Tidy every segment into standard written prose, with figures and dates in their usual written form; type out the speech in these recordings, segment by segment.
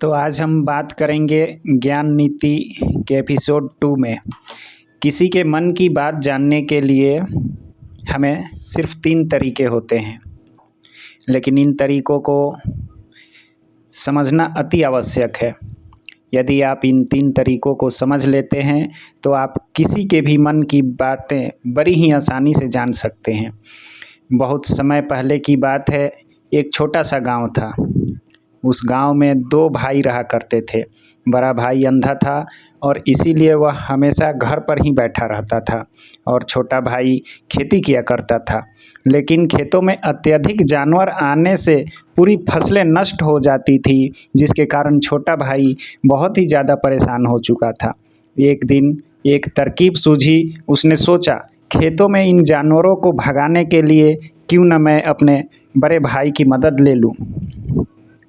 तो आज हम बात करेंगे ज्ञान नीति के एपिसोड 2 में। किसी के मन की बात जानने के लिए हमें सिर्फ 3 तरीके होते हैं, लेकिन इन तरीकों को समझना अति आवश्यक है। यदि आप इन 3 तरीकों को समझ लेते हैं तो आप किसी के भी मन की बातें बड़ी ही आसानी से जान सकते हैं। बहुत समय पहले की बात है, एक छोटा सा गांव था। उस गांव में 2 भाई रहा करते थे। बड़ा भाई अंधा था और इसीलिए वह हमेशा घर पर ही बैठा रहता था और छोटा भाई खेती किया करता था। लेकिन खेतों में अत्यधिक जानवर आने से पूरी फसलें नष्ट हो जाती थी, जिसके कारण छोटा भाई बहुत ही ज़्यादा परेशान हो चुका था। एक दिन एक तरकीब सूझी। उसने सोचा, खेतों में इन जानवरों को भगाने के लिए क्यों न मैं अपने बड़े भाई की मदद ले लूं।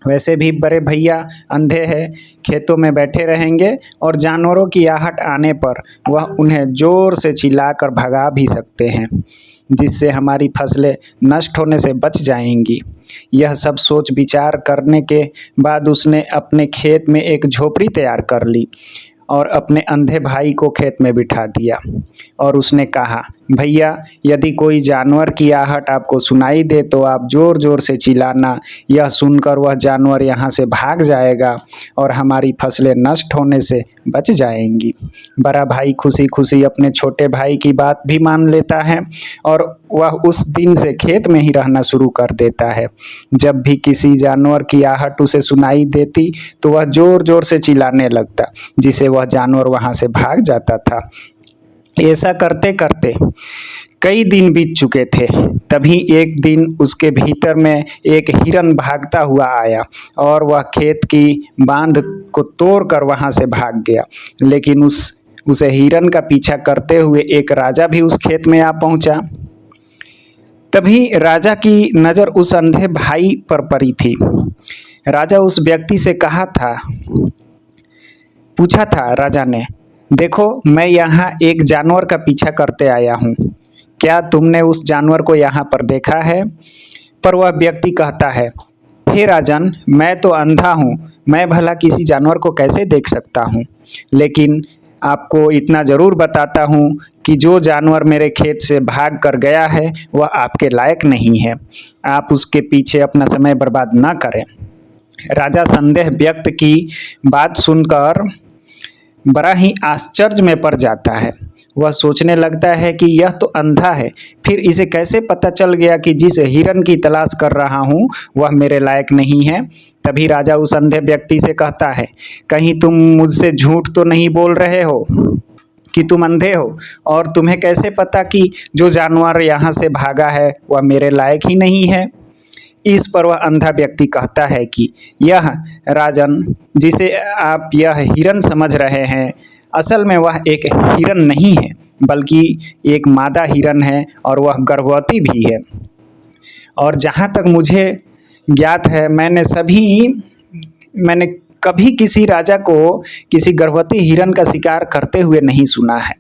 वैसे भी बड़े भैया अंधे हैं, खेतों में बैठे रहेंगे और जानवरों की आहट आने पर वह उन्हें ज़ोर से चिल्लाकर भगा भी सकते हैं, जिससे हमारी फसलें नष्ट होने से बच जाएंगी। यह सब सोच विचार करने के बाद उसने अपने खेत में एक झोपड़ी तैयार कर ली और अपने अंधे भाई को खेत में बिठा दिया और उसने कहा, भैया, यदि कोई जानवर की आहट आपको सुनाई दे तो आप ज़ोर ज़ोर से चिल्लाना। यह सुनकर वह जानवर यहाँ से भाग जाएगा और हमारी फसलें नष्ट होने से बच जाएंगी। बड़ा भाई खुशी खुशी अपने छोटे भाई की बात भी मान लेता है और वह उस दिन से खेत में ही रहना शुरू कर देता है। जब भी किसी जानवर की आहट उसे सुनाई देती तो वह ज़ोर ज़ोर से चिल्लाने लगता, जिससे वह जानवर वहाँ से भाग जाता था। ऐसा करते करते कई दिन बीत चुके थे। तभी एक दिन उसके भीतर में एक हिरन भागता हुआ आया और वह खेत की बांध को तोड़कर वहां से भाग गया। लेकिन उसे हिरन का पीछा करते हुए एक राजा भी उस खेत में आ पहुंचा। तभी राजा की नज़र उस अंधे भाई पर पड़ी थी। राजा उस व्यक्ति से पूछा था राजा ने, देखो, मैं यहाँ एक जानवर का पीछा करते आया हूँ। क्या तुमने उस जानवर को यहाँ पर देखा है? पर वह व्यक्ति कहता है, हे राजन, मैं तो अंधा हूँ, मैं भला किसी जानवर को कैसे देख सकता हूँ। लेकिन आपको इतना ज़रूर बताता हूँ कि जो जानवर मेरे खेत से भाग कर गया है वह आपके लायक नहीं है। आप उसके पीछे अपना समय बर्बाद ना करें। राजा संदेह व्यक्त की बात सुनकर बड़ा ही आश्चर्य में पड़ जाता है। वह सोचने लगता है कि यह तो अंधा है, फिर इसे कैसे पता चल गया कि जिस हिरन की तलाश कर रहा हूँ वह मेरे लायक नहीं है। तभी राजा उस अंधे व्यक्ति से कहता है, कहीं तुम मुझसे झूठ तो नहीं बोल रहे हो कि तुम अंधे हो, और तुम्हें कैसे पता कि जो जानवर यहाँ से भागा है वह मेरे लायक ही नहीं है। इस पर वह अंधा व्यक्ति कहता है कि यह राजन, जिसे आप यह हिरन समझ रहे हैं, असल में वह एक हिरन नहीं है, बल्कि एक मादा हिरन है और वह गर्भवती भी है। और जहाँ तक मुझे ज्ञात है, मैंने कभी किसी राजा को किसी गर्भवती हिरन का शिकार करते हुए नहीं सुना है।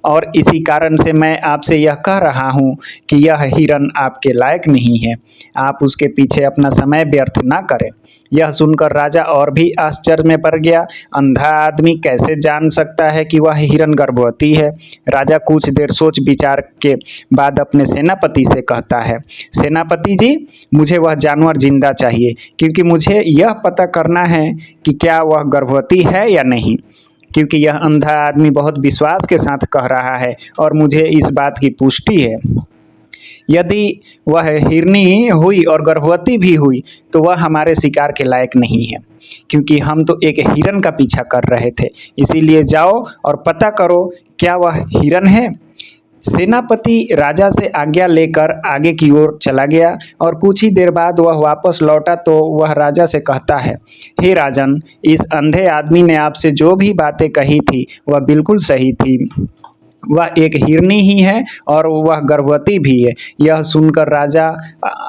और इसी कारण से मैं आपसे यह कह रहा हूँ कि यह हिरन आपके लायक नहीं है। आप उसके पीछे अपना समय व्यर्थ ना करें। यह सुनकर राजा और भी आश्चर्य में पड़ गया। अंधा आदमी कैसे जान सकता है कि वह हिरन गर्भवती है? राजा कुछ देर सोच विचार के बाद अपने सेनापति से कहता है, सेनापति जी, मुझे वह जानवर जिंदा चाहिए, क्योंकि मुझे यह पता करना है कि क्या वह गर्भवती है या नहीं। क्योंकि यह अंधा आदमी बहुत विश्वास के साथ कह रहा है और मुझे इस बात की पुष्टि है। यदि वह हिरनी हुई और गर्भवती भी हुई तो वह हमारे शिकार के लायक नहीं है, क्योंकि हम तो एक हिरन का पीछा कर रहे थे। इसीलिए जाओ और पता करो क्या वह हिरन है। सेनापति राजा से आज्ञा लेकर आगे की ओर चला गया और कुछ ही देर बाद वह वापस लौटा तो वह राजा से कहता है, हे राजन, इस अंधे आदमी ने आपसे जो भी बातें कही थी वह बिल्कुल सही थी। वह एक हिरनी ही है और वह गर्भवती भी है। यह सुनकर राजा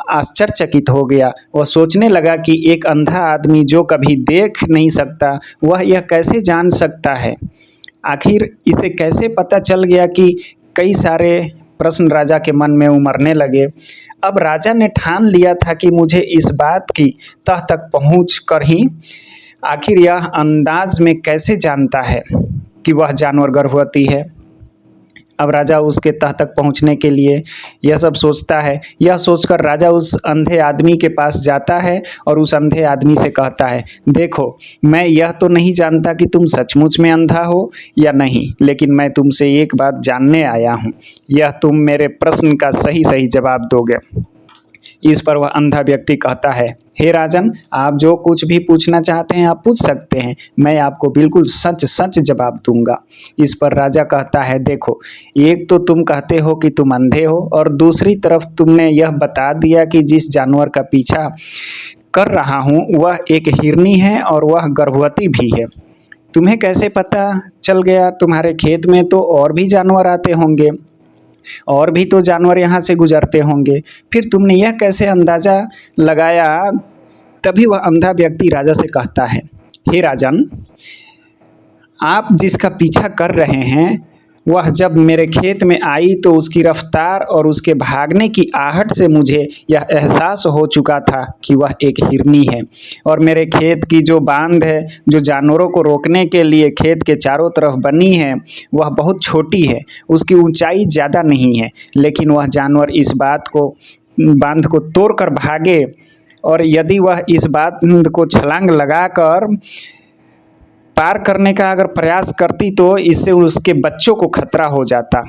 आश्चर्यचकित हो गया। वह सोचने लगा कि एक अंधा आदमी जो कभी देख नहीं सकता, वह यह कैसे जान सकता है? आखिर इसे कैसे पता चल गया कि कई सारे प्रश्न राजा के मन में उमड़ने लगे। अब राजा ने ठान लिया था कि मुझे इस बात की तह तक पहुँच कर ही आखिर यह अंदाज में कैसे जानता है कि वह जानवर गर्भवती है। अब राजा उसके तह तक पहुंचने के लिए यह सब सोचता है। यह सोचकर राजा उस अंधे आदमी के पास जाता है और उस अंधे आदमी से कहता है, देखो, मैं यह तो नहीं जानता कि तुम सचमुच में अंधा हो या नहीं, लेकिन मैं तुमसे एक बात जानने आया हूँ। यह तुम मेरे प्रश्न का सही सही जवाब दोगे। इस पर वह अंधा व्यक्ति कहता है, हे राजन, आप जो कुछ भी पूछना चाहते हैं आप पूछ सकते हैं, मैं आपको बिल्कुल सच सच जवाब दूंगा। इस पर राजा कहता है, देखो, एक तो तुम कहते हो कि तुम अंधे हो और दूसरी तरफ तुमने यह बता दिया कि जिस जानवर का पीछा कर रहा हूँ वह एक हिरनी है और वह गर्भवती भी है। तुम्हें कैसे पता चल गया? तुम्हारे खेत में तो और भी जानवर आते होंगे, और भी तो जानवर यहाँ से गुजरते होंगे, फिर तुमने यह कैसे अंदाजा लगाया? तभी वह अंधा व्यक्ति राजा से कहता है, हे राजन, आप जिसका पीछा कर रहे हैं वह जब मेरे खेत में आई तो उसकी रफ्तार और उसके भागने की आहट से मुझे यह एहसास हो चुका था कि वह एक हिरनी है। और मेरे खेत की जो बांध है, जो जानवरों को रोकने के लिए खेत के चारों तरफ बनी है, वह बहुत छोटी है, उसकी ऊंचाई ज़्यादा नहीं है, लेकिन वह जानवर इस बांध को तोड़कर भागे, और यदि वह इस बांध को छलांग लगाकर पार करने का अगर प्रयास करती तो इससे उसके बच्चों को खतरा हो जाता।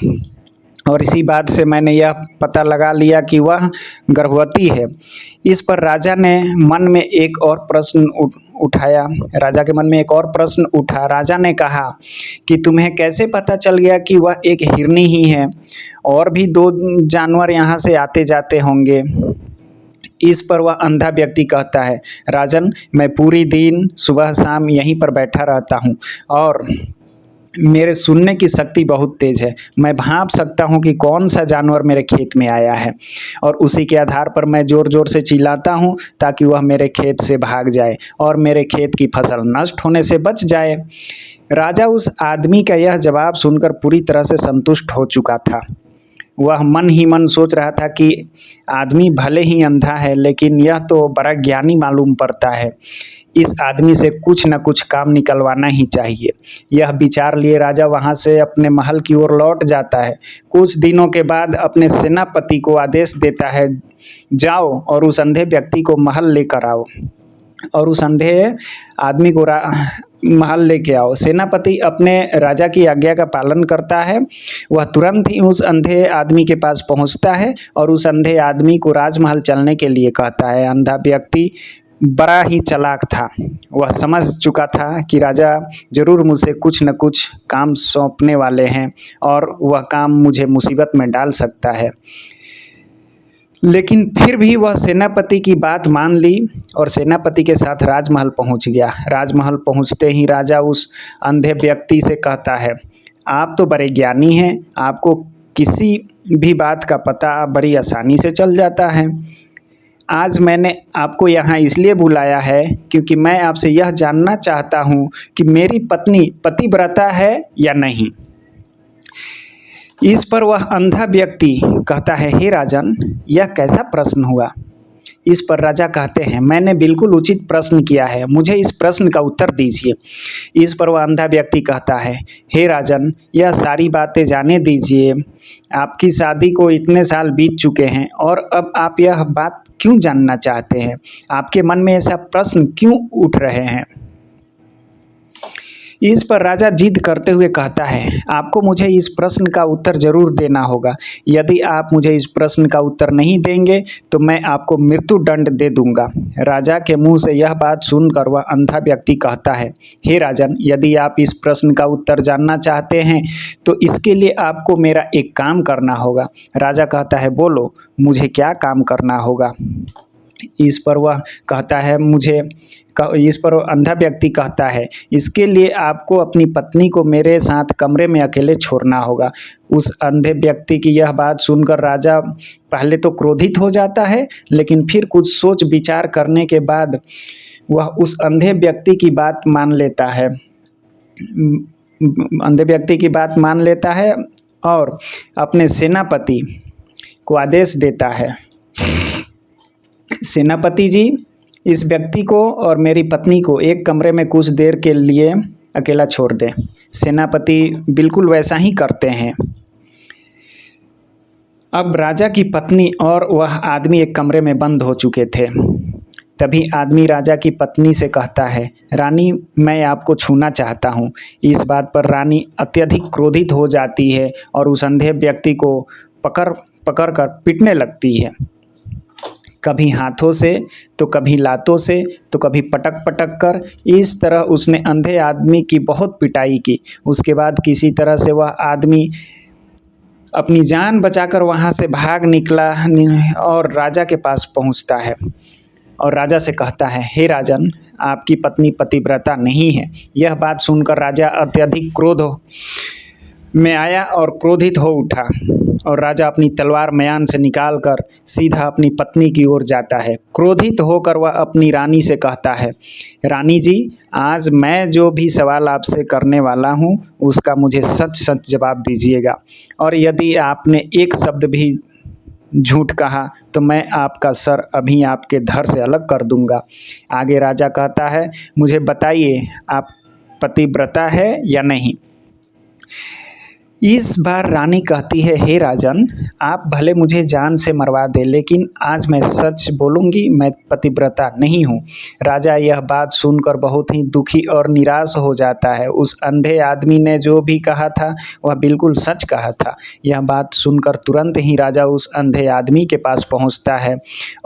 और इसी बात से मैंने यह पता लगा लिया कि वह गर्भवती है। इस पर राजा ने मन में एक और प्रश्न उठाया। राजा के मन में एक और प्रश्न उठा। राजा ने कहा कि तुम्हें कैसे पता चल गया कि वह एक हिरनी ही है? और भी दो जानवर यहाँ से आते जाते होंगे। इस पर वह अंधा व्यक्ति कहता है, राजन, मैं पूरी दिन सुबह शाम यहीं पर बैठा रहता हूँ और मेरे सुनने की शक्ति बहुत तेज है। मैं भांप सकता हूँ कि कौन सा जानवर मेरे खेत में आया है, और उसी के आधार पर मैं ज़ोर ज़ोर से चिल्लाता हूँ ताकि वह मेरे खेत से भाग जाए और मेरे खेत की फसल नष्ट होने से बच जाए। राजा उस आदमी का यह जवाब सुनकर पूरी तरह से संतुष्ट हो चुका था। वह मन ही मन सोच रहा था कि आदमी भले ही अंधा है, लेकिन यह तो बड़ा ज्ञानी मालूम पड़ता है। इस आदमी से कुछ न कुछ काम निकलवाना ही चाहिए। यह विचार लिए राजा वहाँ से अपने महल की ओर लौट जाता है। कुछ दिनों के बाद अपने सेनापति को आदेश देता है, जाओ और उस अंधे व्यक्ति को महल लेकर आओ और उस अंधे आदमी को महल लेके आओ। सेनापति अपने राजा की आज्ञा का पालन करता है। वह तुरंत ही उस अंधे आदमी के पास पहुंचता है और उस अंधे आदमी को राजमहल चलने के लिए कहता है। अंधा व्यक्ति बड़ा ही चालाक था। वह समझ चुका था कि राजा जरूर मुझसे कुछ न कुछ काम सौंपने वाले हैं और वह काम मुझे मुसीबत में डाल सकता है। लेकिन फिर भी वह सेनापति की बात मान ली और सेनापति के साथ राजमहल पहुंच गया। राजमहल पहुंचते ही राजा उस अंधे व्यक्ति से कहता है, आप तो बड़े ज्ञानी हैं, आपको किसी भी बात का पता बड़ी आसानी से चल जाता है। आज मैंने आपको यहाँ इसलिए बुलाया है क्योंकि मैं आपसे यह जानना चाहता हूँ कि मेरी पत्नी पतिव्रता है या नहीं। इस पर वह अंधा व्यक्ति कहता है, हे राजन, यह कैसा प्रश्न हुआ? इस पर राजा कहते हैं, मैंने बिल्कुल उचित प्रश्न किया है, मुझे इस प्रश्न का उत्तर दीजिए। इस पर वह अंधा व्यक्ति कहता है, हे राजन, यह सारी बातें जाने दीजिए। आपकी शादी को इतने साल बीत चुके हैं और अब आप यह बात क्यों जानना चाहते हैं? आपके मन में ऐसा प्रश्न क्यों उठ रहे हैं? इस पर राजा जिद करते हुए कहता है, आपको मुझे इस प्रश्न का उत्तर जरूर देना होगा। यदि आप मुझे इस प्रश्न का उत्तर नहीं देंगे तो मैं आपको मृत्यु दंड दे दूंगा। राजा के मुंह से यह बात सुनकर वह अंधा व्यक्ति कहता है, हे राजन, यदि आप इस प्रश्न का उत्तर जानना चाहते हैं तो इसके लिए आपको मेरा एक काम करना होगा। राजा कहता है, बोलो, मुझे क्या काम करना होगा? इस पर वह कहता है, इस पर अंधा व्यक्ति कहता है, इसके लिए आपको अपनी पत्नी को मेरे साथ कमरे में अकेले छोड़ना होगा। उस अंधे व्यक्ति की यह बात सुनकर राजा पहले तो क्रोधित हो जाता है, लेकिन फिर कुछ सोच विचार करने के बाद वह उस अंधे व्यक्ति की बात मान लेता है और अपने सेनापति को आदेश देता है, सेनापति जी, इस व्यक्ति को और मेरी पत्नी को एक कमरे में कुछ देर के लिए अकेला छोड़ दें। सेनापति बिल्कुल वैसा ही करते हैं। अब राजा की पत्नी और वह आदमी एक कमरे में बंद हो चुके थे। तभी आदमी राजा की पत्नी से कहता है, रानी, मैं आपको छूना चाहता हूँ। इस बात पर रानी अत्यधिक क्रोधित हो जाती है और उस अंधे व्यक्ति को पकड़ पकड़ कर पीटने लगती है। कभी हाथों से, तो कभी लातों से, तो कभी पटक पटक कर। इस तरह उसने अंधे आदमी की बहुत पिटाई की। उसके बाद किसी तरह से वह आदमी अपनी जान बचाकर वहाँ से भाग निकला और राजा के पास पहुँचता है और राजा से कहता है, हे राजन, आपकी पत्नी पतिव्रता नहीं है। यह बात सुनकर राजा अत्यधिक क्रोध में आया और क्रोधित हो उठा और राजा अपनी तलवार म्यान से निकालकर सीधा अपनी पत्नी की ओर जाता है। क्रोधित होकर वह अपनी रानी से कहता है, रानी जी, आज मैं जो भी सवाल आपसे करने वाला हूँ उसका मुझे सच सच जवाब दीजिएगा, और यदि आपने एक शब्द भी झूठ कहा तो मैं आपका सर अभी आपके धड़ से अलग कर दूंगा। आगे राजा कहता है, मुझे बताइए, आप पतिव्रता है या नहीं। इस बार रानी कहती है, हे राजन, आप भले मुझे जान से मरवा दे, लेकिन आज मैं सच बोलूँगी, मैं पतिव्रता नहीं हूँ। राजा यह बात सुनकर बहुत ही दुखी और निराश हो जाता है। उस अंधे आदमी ने जो भी कहा था वह बिल्कुल सच कहा था। यह बात सुनकर तुरंत ही राजा उस अंधे आदमी के पास पहुँचता है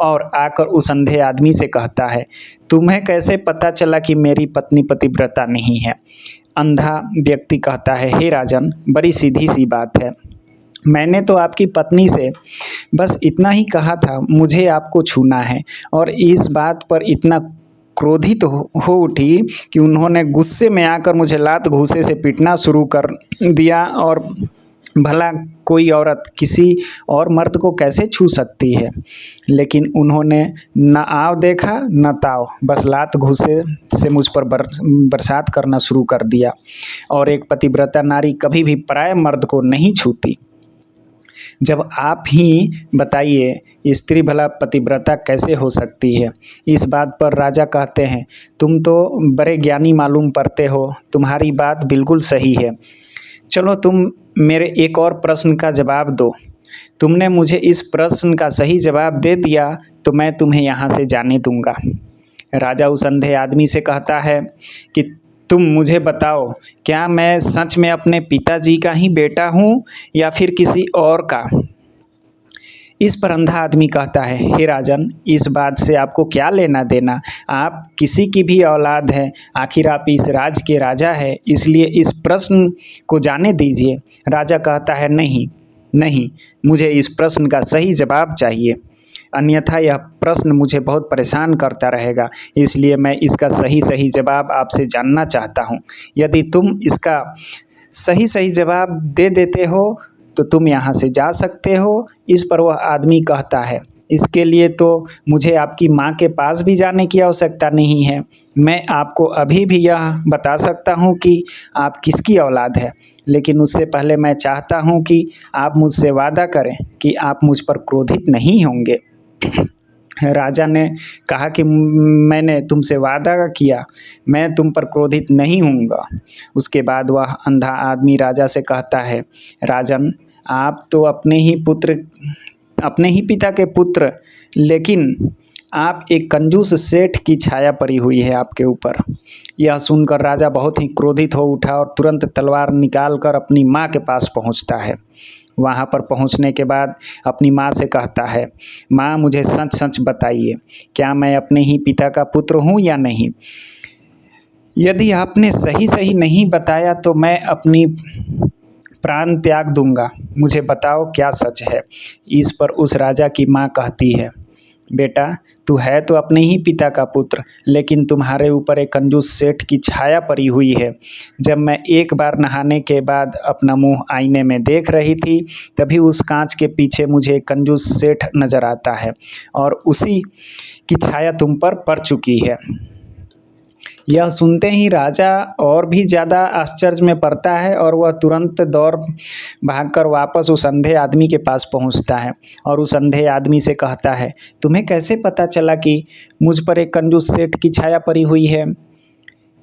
और आकर उस अंधे आदमी से कहता है, तुम्हें कैसे पता चला कि मेरी पत्नी पतिव्रता नहीं है। अंधा व्यक्ति कहता है, हे राजन, बड़ी सीधी सी बात है। मैंने तो आपकी पत्नी से बस इतना ही कहा था, मुझे आपको छूना है, और इस बात पर इतना क्रोधित हो उठी कि उन्होंने गुस्से में आकर मुझे लात घूंसे से पीटना शुरू कर दिया। और भला कोई औरत किसी और मर्द को कैसे छू सकती है, लेकिन उन्होंने न आव देखा न ताव, बस लात घूंसे से मुझ पर बरसात करना शुरू कर दिया। और एक पतिव्रता नारी कभी भी पराये मर्द को नहीं छूती। जब आप ही बताइए, स्त्री भला पतिव्रता कैसे हो सकती है। इस बात पर राजा कहते हैं, तुम तो बड़े ज्ञानी मालूम पड़ते हो, तुम्हारी बात बिल्कुल सही है। चलो तुम मेरे एक और प्रश्न का जवाब दो। तुमने मुझे इस प्रश्न का सही जवाब दे दिया तो मैं तुम्हें यहाँ से जाने दूंगा। राजा उस अंधे आदमी से कहता है कि तुम मुझे बताओ, क्या मैं सच में अपने पिताजी का ही बेटा हूँ या फिर किसी और का। इस पर अंधा आदमी कहता है, हे राजन, इस बात से आपको क्या लेना देना, आप किसी की भी औलाद हैं, आखिर आप इस राज्य के राजा हैं, इसलिए इस प्रश्न को जाने दीजिए। राजा कहता है, नहीं नहीं, मुझे इस प्रश्न का सही जवाब चाहिए, अन्यथा यह प्रश्न मुझे बहुत परेशान करता रहेगा, इसलिए मैं इसका सही जवाब आपसे जानना चाहता हूँ। यदि तुम इसका सही जवाब दे देते हो तो तुम यहाँ से जा सकते हो। इस पर वह आदमी कहता है, इसके लिए तो मुझे आपकी माँ के पास भी जाने की आवश्यकता नहीं है। मैं आपको अभी भी यह बता सकता हूँ कि आप किसकी औलाद है, लेकिन उससे पहले मैं चाहता हूँ कि आप मुझसे वादा करें कि आप मुझ पर क्रोधित नहीं होंगे। राजा ने कहा कि मैंने तुमसे वादा किया, मैं तुम पर क्रोधित नहीं होऊंगा। उसके बाद वह अंधा आदमी राजा से कहता है, राजन, आप तो अपने ही पिता के पुत्र, लेकिन आप एक कंजूस सेठ की छाया पड़ी हुई है आपके ऊपर। यह सुनकर राजा बहुत ही क्रोधित हो उठा और तुरंत तलवार निकालकर अपनी माँ के पास पहुँचता है। वहाँ पर पहुँचने के बाद अपनी माँ से कहता है, माँ, मुझे सच सच बताइए, क्या मैं अपने ही पिता का पुत्र हूँ या नहीं। यदि आपने सही नहीं बताया तो मैं अपनी प्राण त्याग दूंगा, मुझे बताओ क्या सच है। इस पर उस राजा की माँ कहती है, बेटा, तू है तो अपने ही पिता का पुत्र, लेकिन तुम्हारे ऊपर एक कंजूस सेठ की छाया पड़ी हुई है। जब मैं एक बार नहाने के बाद अपना मुंह आईने में देख रही थी, तभी उस कांच के पीछे मुझे एक कंजूस सेठ नज़र आता है और उसी की छाया तुम पर पड़ चुकी है। यह सुनते ही राजा और भी ज़्यादा आश्चर्य में पड़ता है और वह तुरंत दौड़ भागकर वापस उस अंधे आदमी के पास पहुंचता है और उस अंधे आदमी से कहता है, तुम्हें कैसे पता चला कि मुझ पर एक कंजूस सेठ की छाया पड़ी हुई है?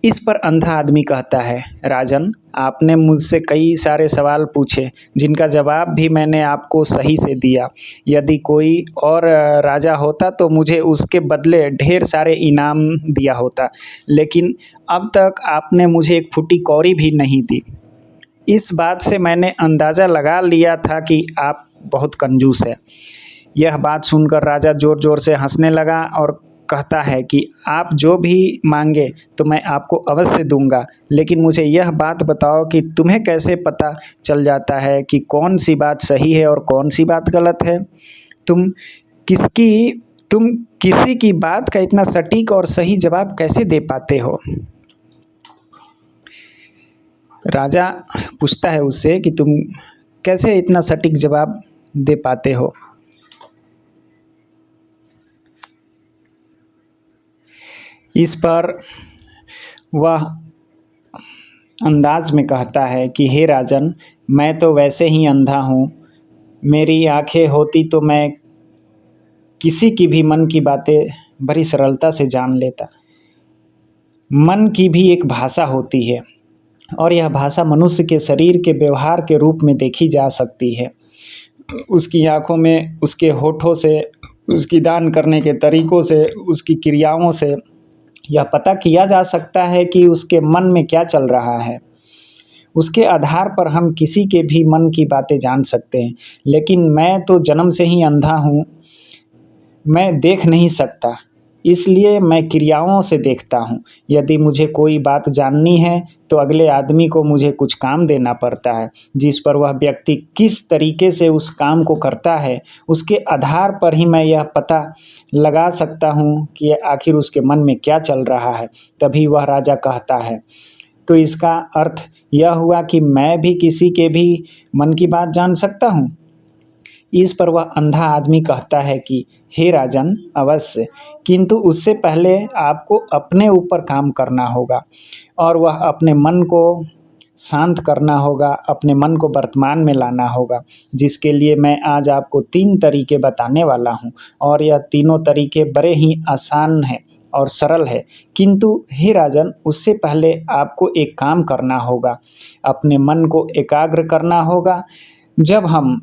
इस पर अंधा आदमी कहता है, राजन, आपने मुझसे कई सारे सवाल पूछे जिनका जवाब भी मैंने आपको सही से दिया। यदि कोई और राजा होता तो मुझे उसके बदले ढेर सारे इनाम दिया होता, लेकिन अब तक आपने मुझे एक फूटी कौड़ी भी नहीं दी। इस बात से मैंने अंदाज़ा लगा लिया था कि आप बहुत कंजूस है। यह बात सुनकर राजा ज़ोर ज़ोर से हंसने लगा और कहता है कि आप जो भी मांगे तो मैं आपको अवश्य दूंगा, लेकिन मुझे यह बात बताओ कि तुम्हें कैसे पता चल जाता है कि कौन सी बात सही है और कौन सी बात गलत है? तुम किसकी तुम किसी की बात का इतना सटीक और सही जवाब कैसे दे पाते हो? राजा पूछता है उससे कि तुम कैसे इतना सटीक जवाब दे पाते हो? इस पर वह अंदाज में कहता है कि हे राजन, मैं तो वैसे ही अंधा हूँ। मेरी आंखें होती तो मैं किसी की भी मन की बातें बड़ी सरलता से जान लेता। मन की भी एक भाषा होती है और यह भाषा मनुष्य के शरीर के व्यवहार के रूप में देखी जा सकती है। उसकी आँखों में, उसके होठों से, उसकी दान करने के तरीकों से, उसकी क्रियाओं से यह पता किया जा सकता है कि उसके मन में क्या चल रहा है। उसके आधार पर हम किसी के भी मन की बातें जान सकते हैं, लेकिन मैं तो जन्म से ही अंधा हूँ। मैं देख नहीं सकता, इसलिए मैं क्रियाओं से देखता हूँ। यदि मुझे कोई बात जाननी है तो अगले आदमी को मुझे कुछ काम देना पड़ता है, जिस पर वह व्यक्ति किस तरीके से उस काम को करता है, उसके आधार पर ही मैं यह पता लगा सकता हूँ कि आखिर उसके मन में क्या चल रहा है। तभी वह राजा कहता है, तो इसका अर्थ यह हुआ कि मैं भी किसी के भी मन की बात जान सकता हूँ? इस पर वह अंधा आदमी कहता है कि हे राजन, अवश्य, किंतु उससे पहले आपको अपने ऊपर काम करना होगा और वह अपने मन को शांत करना होगा, अपने मन को वर्तमान में लाना होगा, जिसके लिए मैं आज आपको 3 तरीके बताने वाला हूँ और यह तीनों तरीके बड़े ही आसान हैं और सरल है। किंतु हे राजन, उससे पहले आपको एक काम करना होगा, अपने मन को एकाग्र करना होगा। जब हम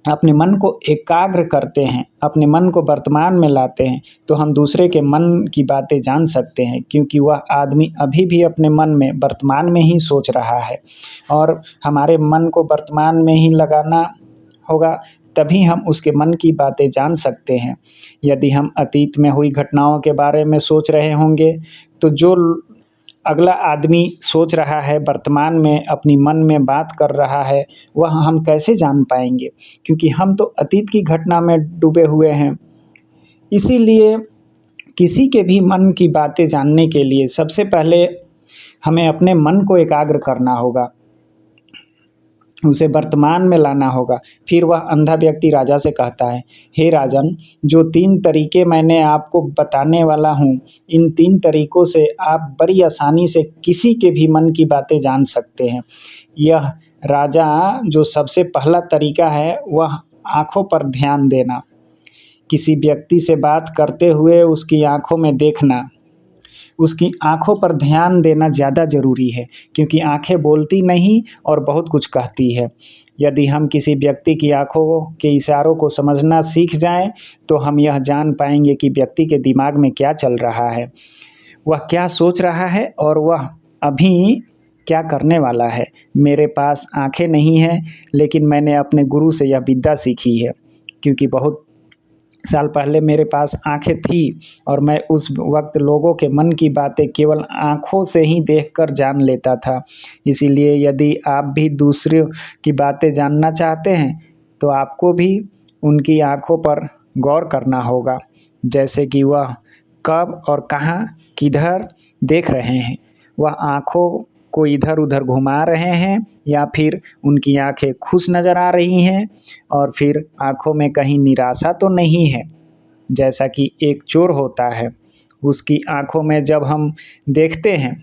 अपने मन को एकाग्र करते हैं, अपने मन को वर्तमान में लाते हैं, तो हम दूसरे के मन की बातें जान सकते हैं, क्योंकि वह आदमी अभी भी अपने मन में वर्तमान में ही सोच रहा है और हमारे मन को वर्तमान में ही लगाना होगा, तभी हम उसके मन की बातें जान सकते हैं। यदि हम अतीत में हुई घटनाओं के बारे में सोच रहे होंगे, तो जो अगला आदमी सोच रहा है, वर्तमान में अपनी मन में बात कर रहा है, वह हम कैसे जान पाएंगे, क्योंकि हम तो अतीत की घटना में डूबे हुए हैं। इसीलिए किसी के भी मन की बातें जानने के लिए सबसे पहले हमें अपने मन को एकाग्र करना होगा, उसे वर्तमान में लाना होगा। फिर वह अंधा व्यक्ति राजा से कहता है, हे राजन, जो 3 तरीके मैंने आपको बताने वाला हूँ, इन 3 तरीकों से आप बड़ी आसानी से किसी के भी मन की बातें जान सकते हैं। यह राजा जो सबसे पहला तरीका है, वह आँखों पर ध्यान देना। किसी व्यक्ति से बात करते हुए उसकी आँखों में देखना, उसकी आँखों पर ध्यान देना ज़्यादा ज़रूरी है, क्योंकि आँखें बोलती नहीं और बहुत कुछ कहती है। यदि हम किसी व्यक्ति की आँखों के इशारों को समझना सीख जाएं, तो हम यह जान पाएंगे कि व्यक्ति के दिमाग में क्या चल रहा है, वह क्या सोच रहा है और वह अभी क्या करने वाला है। मेरे पास आँखें नहीं हैं, लेकिन मैंने अपने गुरु से यह विद्या सीखी है, क्योंकि बहुत साल पहले मेरे पास आँखें थी और मैं उस वक्त लोगों के मन की बातें केवल आँखों से ही देखकर जान लेता था। इसीलिए यदि आप भी दूसरों की बातें जानना चाहते हैं, तो आपको भी उनकी आँखों पर गौर करना होगा, जैसे कि वह कब और कहाँ किधर देख रहे हैं। वह आँखों को इधर उधर घुमा रहे हैं या फिर उनकी आंखें खुश नज़र आ रही हैं और फिर आंखों में कहीं निराशा तो नहीं है। जैसा कि एक चोर होता है, उसकी आँखों में जब हम देखते हैं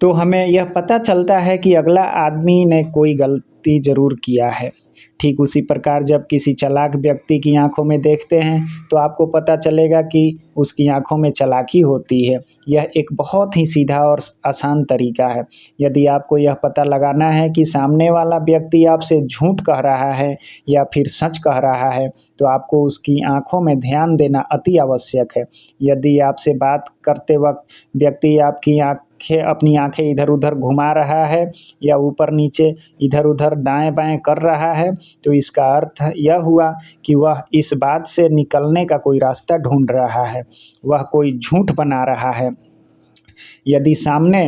तो हमें यह पता चलता है कि अगला आदमी ने कोई गलती ज़रूर किया है। ठीक उसी प्रकार जब किसी चालाक व्यक्ति की आँखों में देखते हैं तो आपको पता चलेगा कि उसकी आँखों में चालाकी होती है। यह एक बहुत ही सीधा और आसान तरीका है। यदि आपको यह पता लगाना है कि सामने वाला व्यक्ति आपसे झूठ कह रहा है या फिर सच कह रहा है, तो आपको उसकी आँखों में ध्यान देना अति आवश्यक है। यदि आपसे बात करते वक़्त व्यक्ति आपकी अपनी आँखें इधर-उधर घुमा रहा है या ऊपर-नीचे, इधर-उधर, दाएँ-बाएँ कर रहा है, तो इसका अर्थ यह हुआ कि वह इस बात से निकलने का कोई रास्ता ढूँढ रहा है, वह कोई झूठ बना रहा है। यदि सामने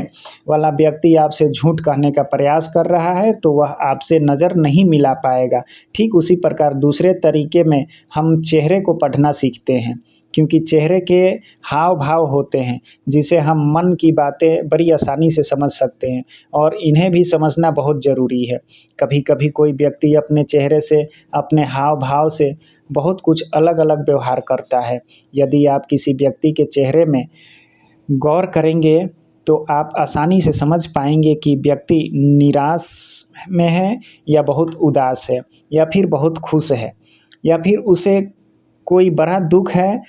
वाला व्यक्ति आपसे झूठ कहने का प्रयास कर रहा है तो वह आपसे नज़र नहीं मिला पाएगा। ठीक उसी प्रकार दूसरे तरीके में हम चेहरे को पढ़ना सीखते हैं, क्योंकि चेहरे के हाव-भाव होते हैं जिसे हम मन की बातें बड़ी आसानी से समझ सकते हैं और इन्हें भी समझना बहुत ज़रूरी है। कभी-कभी कोई व्यक्ति अपने चेहरे से, अपने हाव-भाव से बहुत कुछ अलग-अलग व्यवहार करता है। यदि आप किसी व्यक्ति के चेहरे में गौर करेंगे तो आप आसानी से समझ पाएँगे कि व्यक्ति निराश में है या बहुत उदास है या फिर बहुत खुश है या फिर उसे कोई बड़ा दुःख है,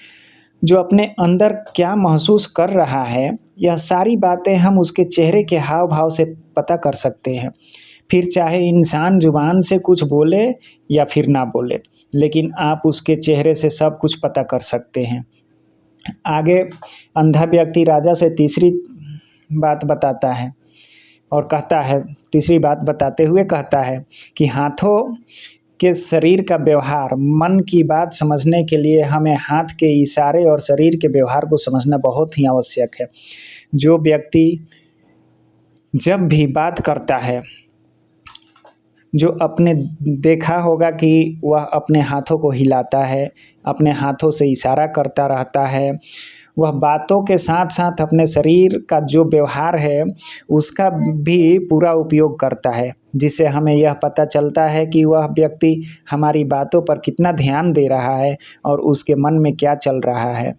जो अपने अंदर क्या महसूस कर रहा है, यह सारी बातें हम उसके चेहरे के हाव-भाव से पता कर सकते हैं। फिर चाहे इंसान ज़ुबान से कुछ बोले या फिर ना बोले, लेकिन आप उसके चेहरे से सब कुछ पता कर सकते हैं। आगे अंधा व्यक्ति राजा से तीसरी बात बताता है और कहता है, तीसरी बात बताते हुए कहता है कि हाथों के शरीर का व्यवहार, मन की बात समझने के लिए हमें हाथ के इशारे और शरीर के व्यवहार को समझना बहुत ही आवश्यक है। जो व्यक्ति जब भी बात करता है, जो अपने देखा होगा कि वह अपने हाथों को हिलाता है, अपने हाथों से इशारा करता रहता है, वह बातों के साथ-साथ अपने शरीर का जो व्यवहार है, उसका भी पूरा उपयोग करता है, जिससे हमें यह पता चलता है कि वह व्यक्ति हमारी बातों पर कितना ध्यान दे रहा है और उसके मन में क्या चल रहा है।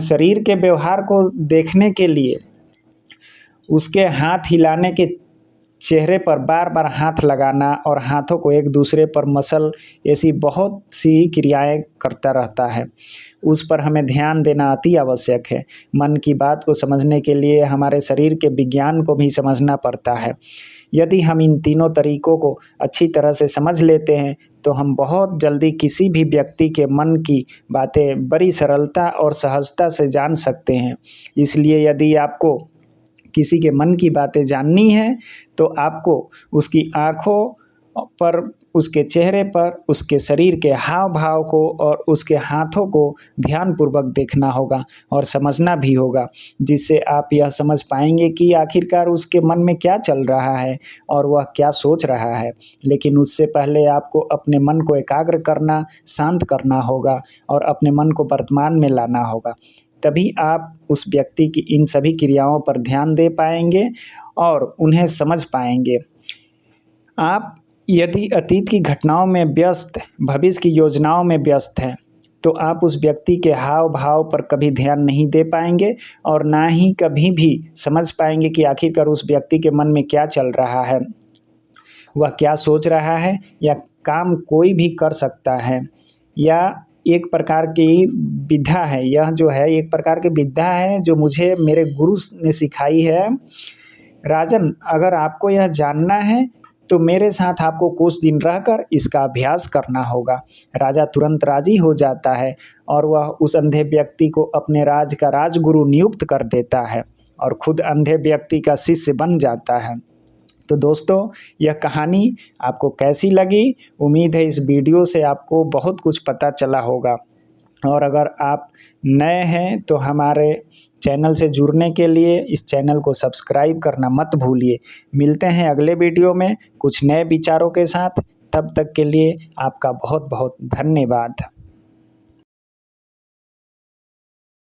शरीर के व्यवहार को देखने के लिए उसके हाथ हिलाने के, चेहरे पर बार-बार हाथ लगाना और हाथों को एक दूसरे पर मसल, ऐसी बहुत सी क्रियाएँ करता रहता है। उस पर हमें ध्यान देना अति आवश्यक है। मन की बात को समझने के लिए हमारे शरीर के विज्ञान को भी समझना पड़ता है। यदि हम इन तीनों तरीकों को अच्छी तरह से समझ लेते हैं, तो हम बहुत जल्दी किसी भी व्यक्ति के मन की बातें बड़ी सरलता और सहजता से जान सकते हैं। इसलिए यदि आपको किसी के मन की बातें जाननी है तो आपको उसकी आँखों पर, उसके चेहरे पर, उसके शरीर के हाव-भाव को और उसके हाथों को ध्यानपूर्वक देखना होगा और समझना भी होगा, जिससे आप यह समझ पाएँगे कि आखिरकार उसके मन में क्या चल रहा है और वह क्या सोच रहा है। लेकिन उससे पहले आपको अपने मन को एकाग्र करना, शांत करना होगा और अपने मन को वर्तमान में लाना होगा। तभी आप उस व्यक्ति की इन सभी क्रियाओं पर ध्यान दे पाएँगे और उन्हें समझ पाएँगे। आप यदि अतीत की घटनाओं में व्यस्त, भविष्य की योजनाओं में व्यस्त हैं, तो आप उस व्यक्ति के हाव-भाव पर कभी ध्यान नहीं दे पाएँगे और ना ही कभी भी समझ पाएँगे कि आखिरकार उस व्यक्ति के मन में क्या चल रहा है, वह क्या सोच रहा है या काम कोई भी कर सकता है या एक प्रकार की विद्या है। यह जो है एक प्रकार की विद्या है जो मुझे मेरे गुरु ने सिखाई है। राजन, अगर आपको यह जानना है तो मेरे साथ आपको कुछ दिन रहकर इसका अभ्यास करना होगा। राजा तुरंत राज़ी हो जाता है और वह उस अंधे व्यक्ति को अपने राज का राजगुरु नियुक्त कर देता है और खुद अंधे व्यक्ति का शिष्य बन जाता है। तो दोस्तों, यह कहानी आपको कैसी लगी? उम्मीद है इस वीडियो से आपको बहुत कुछ पता चला होगा और अगर आप नए हैं तो हमारे चैनल से जुड़ने के लिए इस चैनल को सब्सक्राइब करना मत भूलिए। मिलते हैं अगले वीडियो में कुछ नए विचारों के साथ। तब तक के लिए आपका बहुत बहुत धन्यवाद।